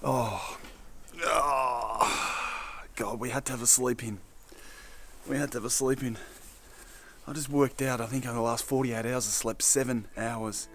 Oh, God, we had to have a sleep in. I just worked out, I think over the last 48 hours I slept 7 hours.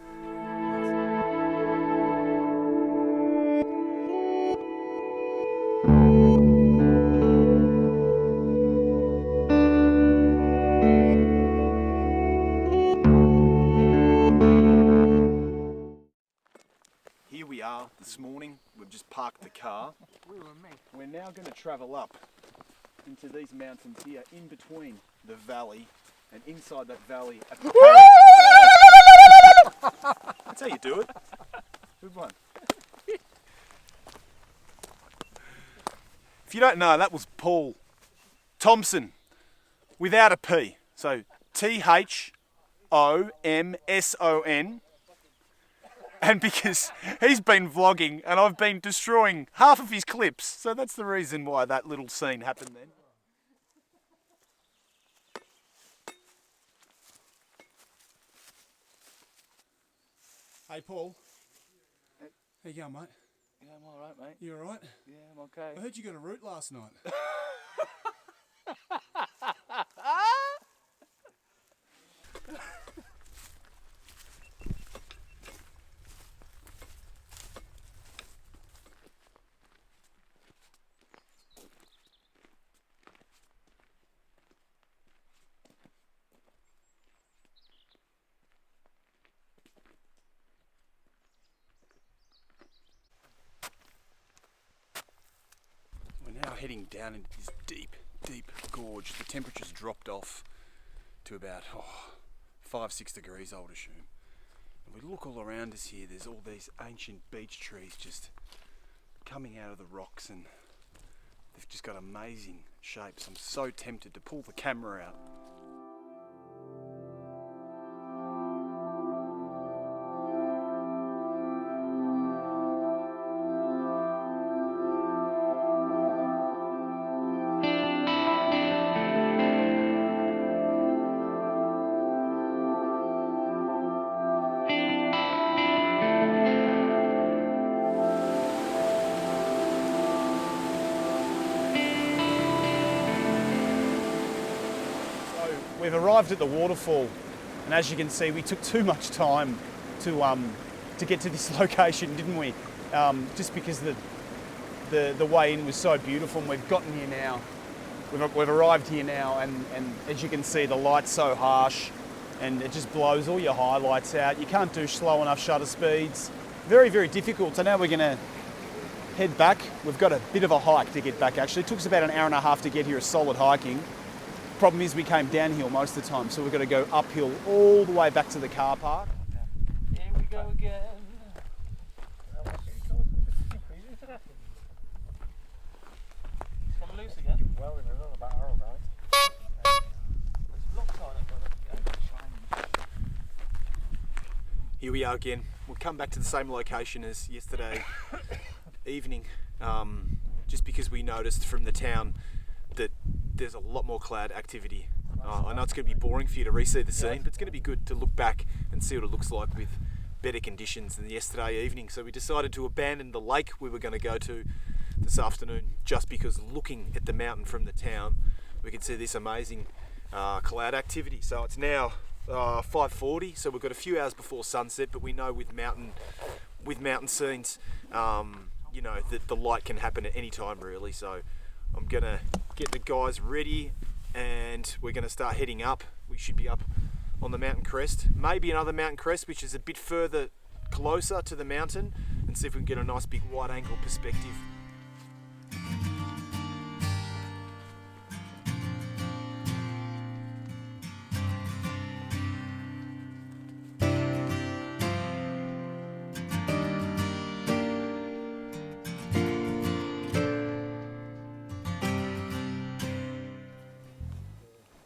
Here we are this morning. We've just parked the car. We're now going to travel up into these mountains here, in between the valley, and inside that valley. That's how you do it. Good one. If you don't know, that was Paul Thomson, without a P. So Thomson. And because he's been vlogging and I've been destroying half of his clips. So that's the reason why that little scene happened then. Hey Paul. How you going, mate? Yeah, I'm alright, mate. You alright? Yeah, I'm okay. I heard you got a route last night. We're now heading down into this deep gorge. The temperature's dropped off to about 5-6 degrees, I would assume. If we look all around us here, there's all these ancient beech trees just coming out of the rocks, and they've just got amazing shapes. I'm so tempted to pull the camera out. We've arrived at the waterfall, and as you can see, we took too much time to get to this location, didn't we? Just because the way in was so beautiful, and we've gotten here now. We've arrived here now, and as you can see, the light's so harsh, and it just blows all your highlights out. You can't do slow enough shutter speeds. Very, very difficult. So now we're going to head back. We've got a bit of a hike to get back. Actually, it took us about an hour and a half to get here, a solid hiking. Problem is we came downhill most of the time, so we've got to go uphill all the way back to the car park. Here we go again. It's come loose again. Well, in another about hour about. Here we are again. We'll come back to the same location as yesterday evening, just because we noticed from the town that there's a lot more cloud activity. I know it's going to be boring for you to re-see the scene, but it's going to be good to look back and see what it looks like with better conditions than yesterday evening. So we decided to abandon the lake we were going to go to this afternoon, just because looking at the mountain from the town, we can see this amazing cloud activity. So it's now 5:40, so we've got a few hours before sunset, but we know with mountain scenes, you know, that the light can happen at any time really. So I'm gonna get the guys ready, and we're gonna start heading up. We should be up on the mountain crest, maybe another mountain crest which is a bit further closer to the mountain, and see if we can get a nice big wide angle perspective.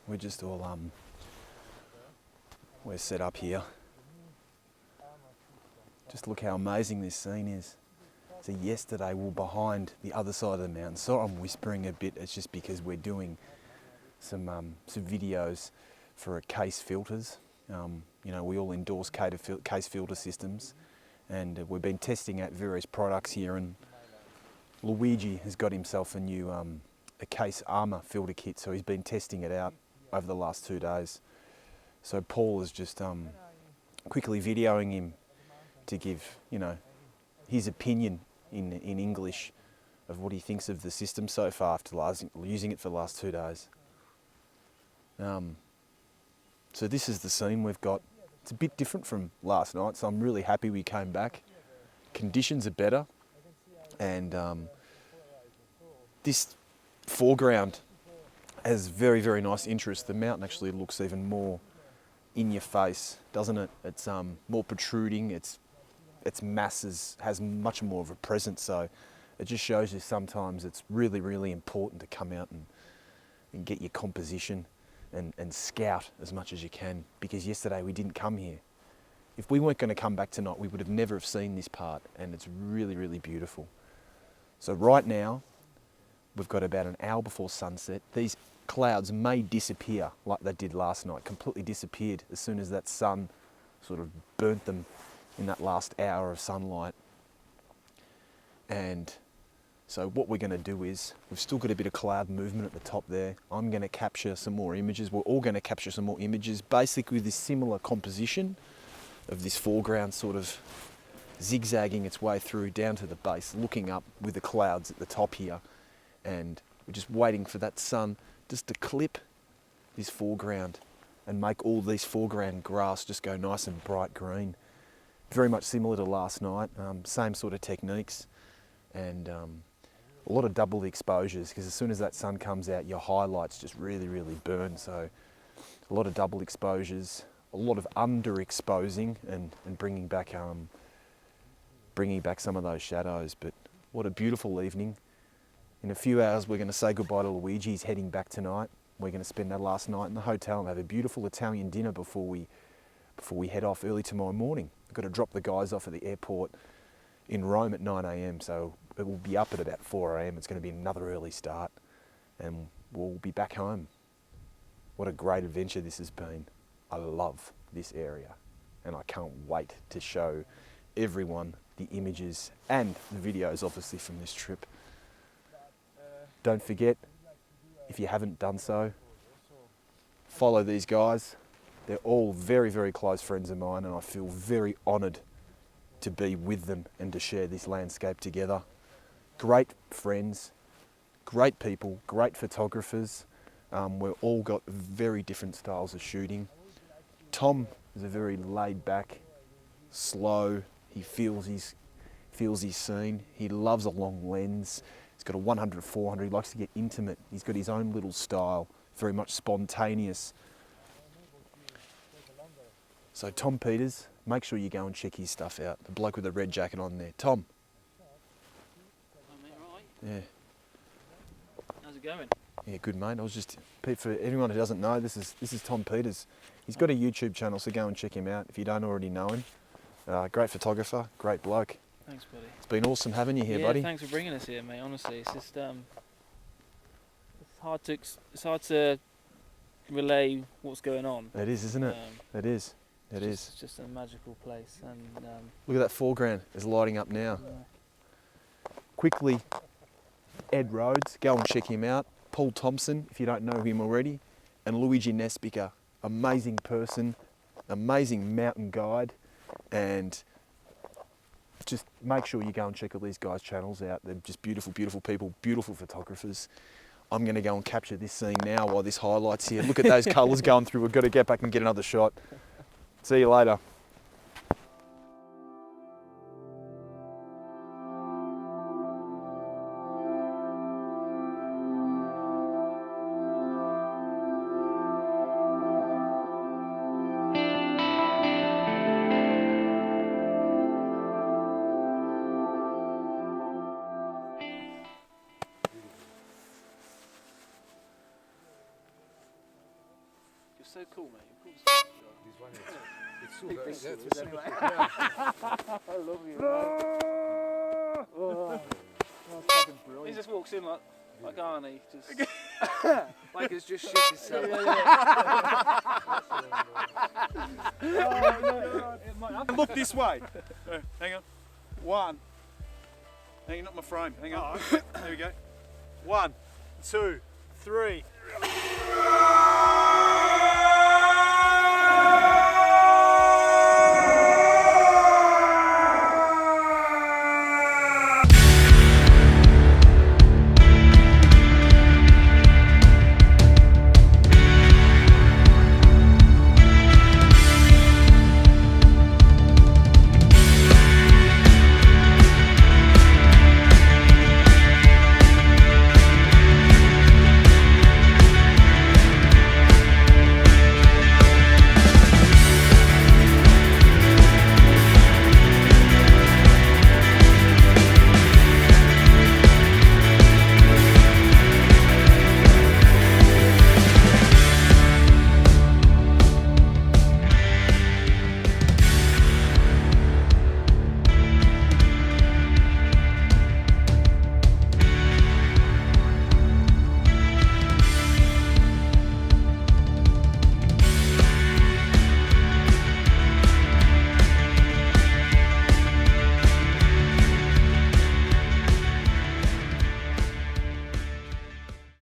We're just all we're set up here. Just look how amazing this scene is. So yesterday we were behind the other side of the mountain. So I'm whispering a bit. It's just because we're doing some videos for case filters. You know, we all endorse case filter systems, and we've been testing out various products here, and Luigi has got himself a new a case armour filter kit, so he's been testing it out over the last 2 days. So Paul is just quickly videoing him to give, you know, his opinion in English of what he thinks of the system so far after using it for the last 2 days. So this is the scene we've got. It's a bit different from last night, so I'm really happy we came back. Conditions are better, and this foreground has very, very nice interest. The mountain actually looks even more in your face, doesn't it? It's more protruding, its masses has much more of a presence, so it just shows you sometimes it's really, really important to come out and get your composition and scout as much as you can, because yesterday we didn't come here. If we weren't going to come back tonight, we would have never have seen this part, and it's really, really beautiful. So right now, we've got about an hour before sunset. These clouds may disappear like they did last night, completely disappeared as soon as that sun sort of burnt them in that last hour of sunlight. And so what we're going to do is, we've still got a bit of cloud movement at the top there. I'm going to capture some more images. We're all going to capture some more images, basically with this similar composition of this foreground sort of zigzagging its way through down to the base, looking up with the clouds at the top here. And we're just waiting for that sun just to clip this foreground and make all these foreground grass just go nice and bright green. Very much similar to last night, same sort of techniques, and a lot of double exposures, because as soon as that sun comes out, your highlights just really, really burn. So a lot of double exposures, a lot of underexposing and bringing back some of those shadows. But what a beautiful evening. In a few hours, we're going to say goodbye to Luigi. He's heading back tonight. We're going to spend that last night in the hotel and have a beautiful Italian dinner before we head off early tomorrow morning. We've got to drop the guys off at the airport in Rome at 9 a.m, so it will be up at about 4 a.m. It's going to be another early start, and we'll be back home. What a great adventure this has been. I love this area, and I can't wait to show everyone the images and the videos, obviously, from this trip. Don't forget, if you haven't done so, follow these guys. They're all very, very close friends of mine, and I feel very honoured to be with them and to share this landscape together. Great friends, great people, great photographers. We've all got very different styles of shooting. Tom is a very laid back, slow, he feels his scene. He loves a long lens. He's got a 100-400, he likes to get intimate. He's got his own little style, very much spontaneous. So Tom Peters, make sure you go and check his stuff out. The bloke with the red jacket on there. Tom. Hi mate, all right? Yeah. How's it going? Yeah, good mate. I was just, for everyone who doesn't know, this is Tom Peters. He's got a YouTube channel, so go and check him out if you don't already know him. Great photographer, great bloke. Thanks, buddy. It's been awesome having you here, buddy. Thanks for bringing us here, mate. Honestly, it's just it's hard to relay what's going on. It is, isn't it? It is. It is. It's just a magical place, and look at that foreground. It's lighting up now. Quickly, Ed Rhodes. Go and check him out. Paul Thomson, if you don't know him already, and Luigi Nespeca. Amazing person, amazing mountain guide, and just make sure you go and check all these guys' channels out. They're just beautiful, beautiful people, beautiful photographers. I'm going to go and capture this scene now while this highlights here. Look at those colours going through. We've got to get back and get another shot. See you later. so cool, mate. It's so good. Anyway. I love you, that's fucking brilliant. He just walks in like Arnie, just like it's just shit himself. Look this way. Hang on. 1, Hang on, not my frame. Hang on. There we go. 1, 2, 3.